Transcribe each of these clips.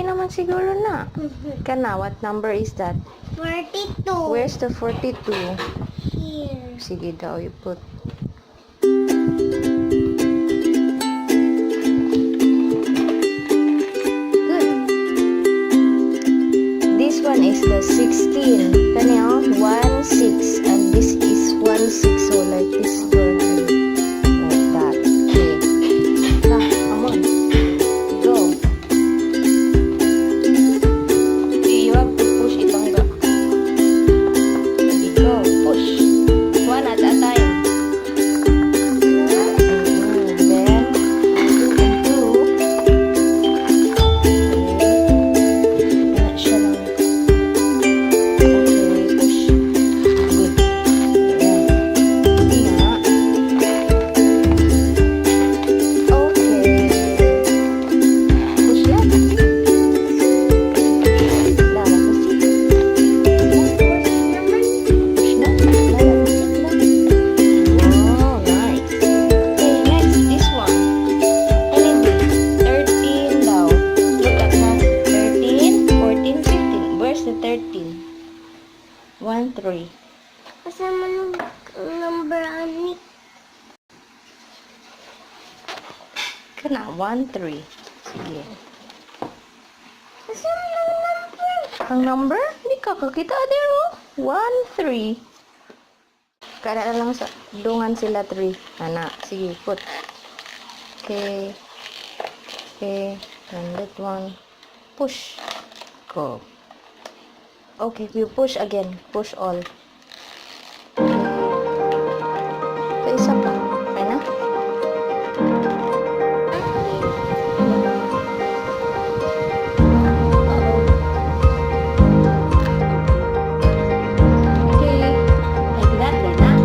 naman siguro na. Kana, what number is that? 42. Where's the 42? Here. Sige daw, you put. Good. This one is the 16. Kanya, 1, 6. And this is 1, 6. So like this version. Like that. Okay. Now, come on. Go. You have to push itong back. Go. Push. One at a time. Then, two. Okay. Siya lang. Okay, push. Good. Ayan. Nga. Okay. Push lang. Lala, push. Push na. Lala, push lang. Wow, nice. Okay, next, this one. Elevate. 13 daw. Look at that. 13, 14, 15. Where's the 13? 1, 3. Kasama ng number ani. Kana, 1, 3. Sige. Kasama ng number. Ang number? Hindi ka kakita there, oh. 1, 3. Kada na lang sa dungan sila 3. Ana, sige, put. Okay. Okay. And that one. Push. Go. Okay, you push again. Push all. Okay. Isa pa. Okay na? Okay. Like that, Lena.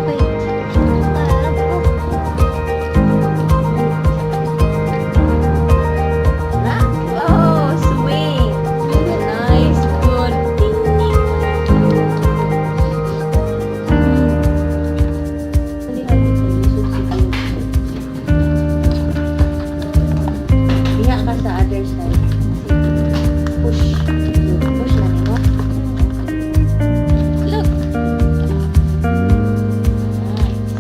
Wait. Na? Oh, sweet. Nice. Good. Diha ka sa other side. Push. Push na nimo. Look.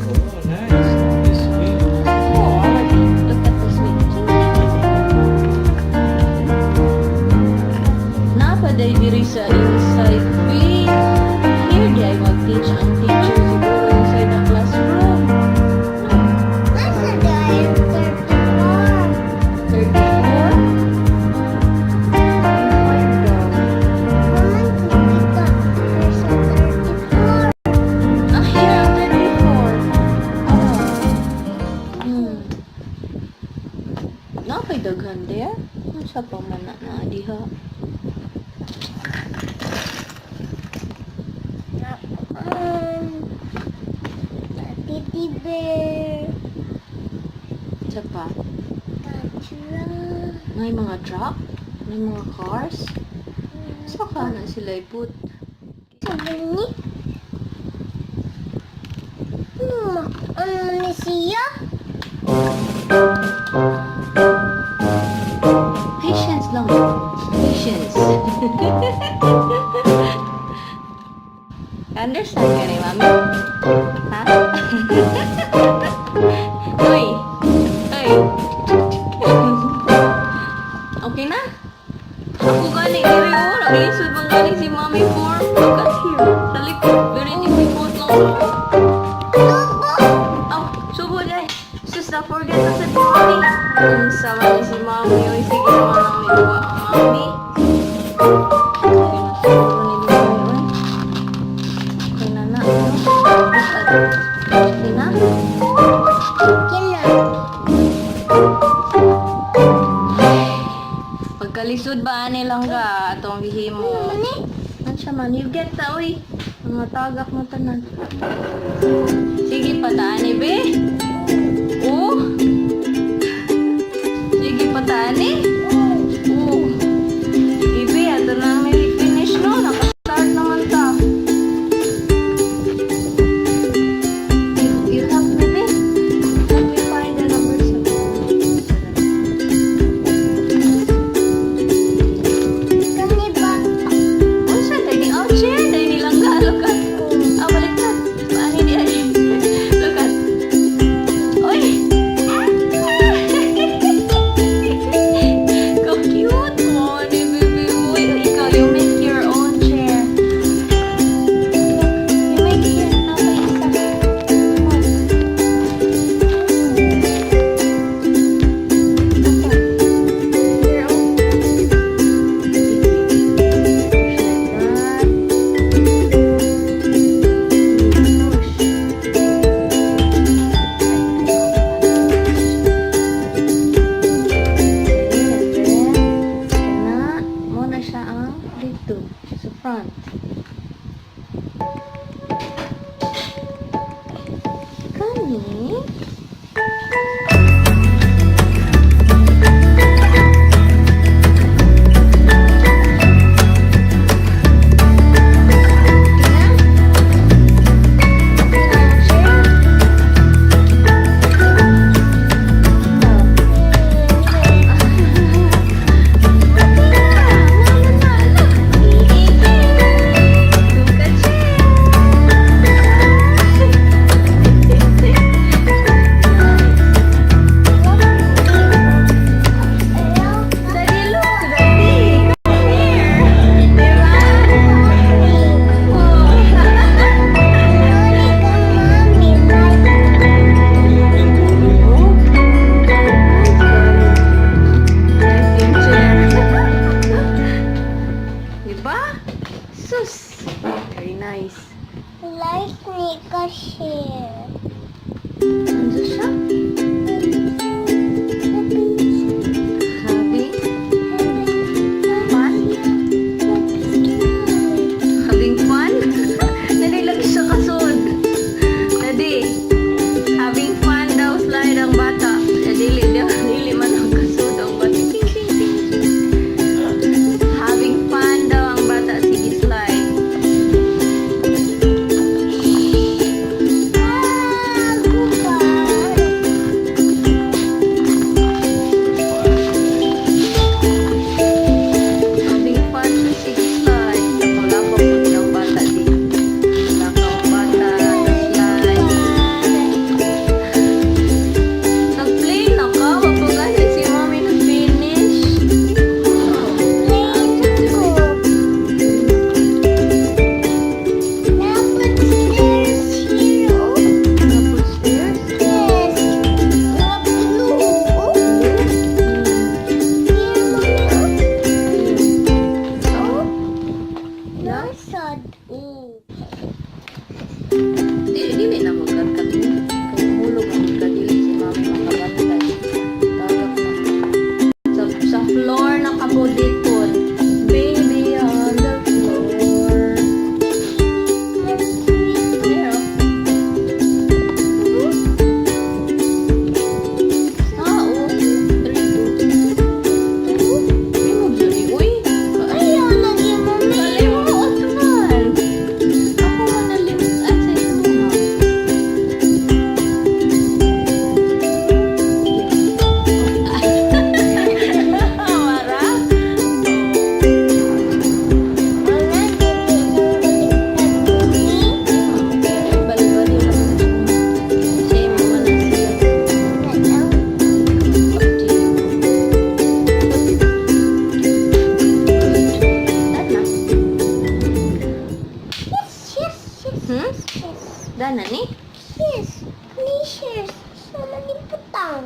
Oh, nice. This way. Oh, look at this way. Napaday diri sa inside way. Here di ay mag-teach ang teacher siguro inside the classroom. Nasa dahil 34. 34? Find daw. Naman kumita. There's a 34. Ah, here ang 34. Oh. Napay daghan there? Ano sa pamana na diha? Teddy bear. Isa pa. Tatra. May mga truck? May mga cars? Saka na sila iput. Sabi ni. Ano ni siya? Patience lang. Patience. Understand ka ni mami? Ha? Uy! Uy! Okay na? Ako galing diri oh. Nag-iisod bang galing si mami for? Look at here. Sa likod. Very difficult lang. Oh, subo dahil. Sus, na-forget na sa mami. Kung sama ni si mami. Uy, sige naman ang may gawa ang mami. Okay na siguro ni Lina yun. Okay na na. Okay na? Kina. Pagkalisod ba nilang ka atong bihimo? Ano siya man? You get ta, uy. Mga tagak mo tanan. Sige, pataani, be. Oh. Sige, pataani. Oh. Ibe, ato na may finish, no? Nakastart naman ta. You have me, be. Let me find the number 7.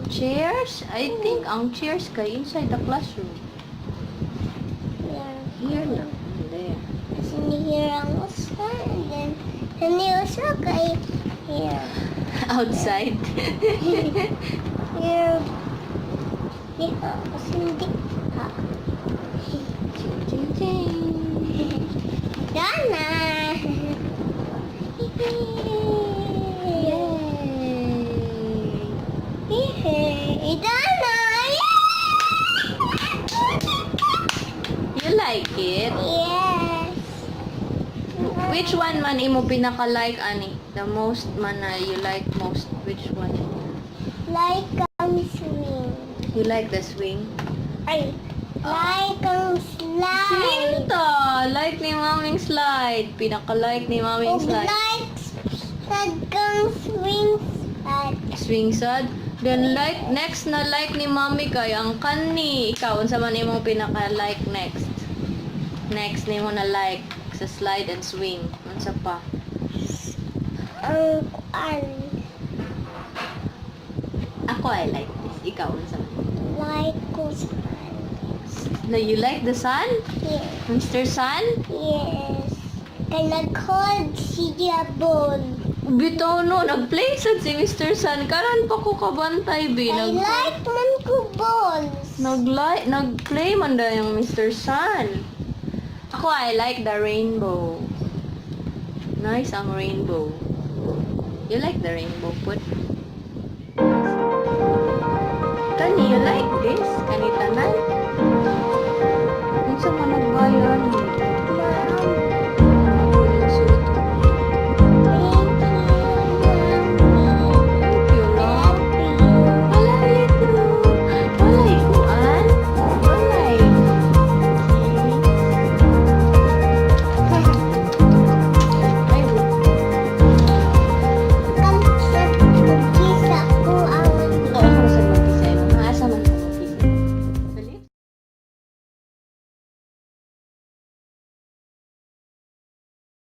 Chairs? I think ang chairs kay inside the classroom. Here. Here lang. There. Sini here ang usa. And then, sini usa kay here. Outside. Here. Diha. Sini diha. Ching, ching, ching. Dana. Yay! Dana. You like it? Yes. Which one man imo pinaka-like, ani? The most man na you like most? Which one? Like ang swing. You like the swing? Ay. Like ang slide. Swing to! Like ni maming slide. Pinaka-like ni maming slide. Like kang swing slide. Swing sad. Then like, next na like ni mami kay ang kani. Ikaw, unsa man imo pinaka-like next? Next ni mo na like sa slide and swing. Unsa pa? Ang kuan. Ako, I like this. Ikaw, unsa man? Like ko Na you like the sun? Yes. Mr. Sun? Yes. Kaya nag-hold siya ball. Bitaw no, nag-play sad si Mr. Sun. Karan pa ko kabantay, bi. I like man ko balls. Nag-play man da yung Mr. Sun. Ako, I like the rainbow. Nice ang rainbow. You like the rainbow, Put?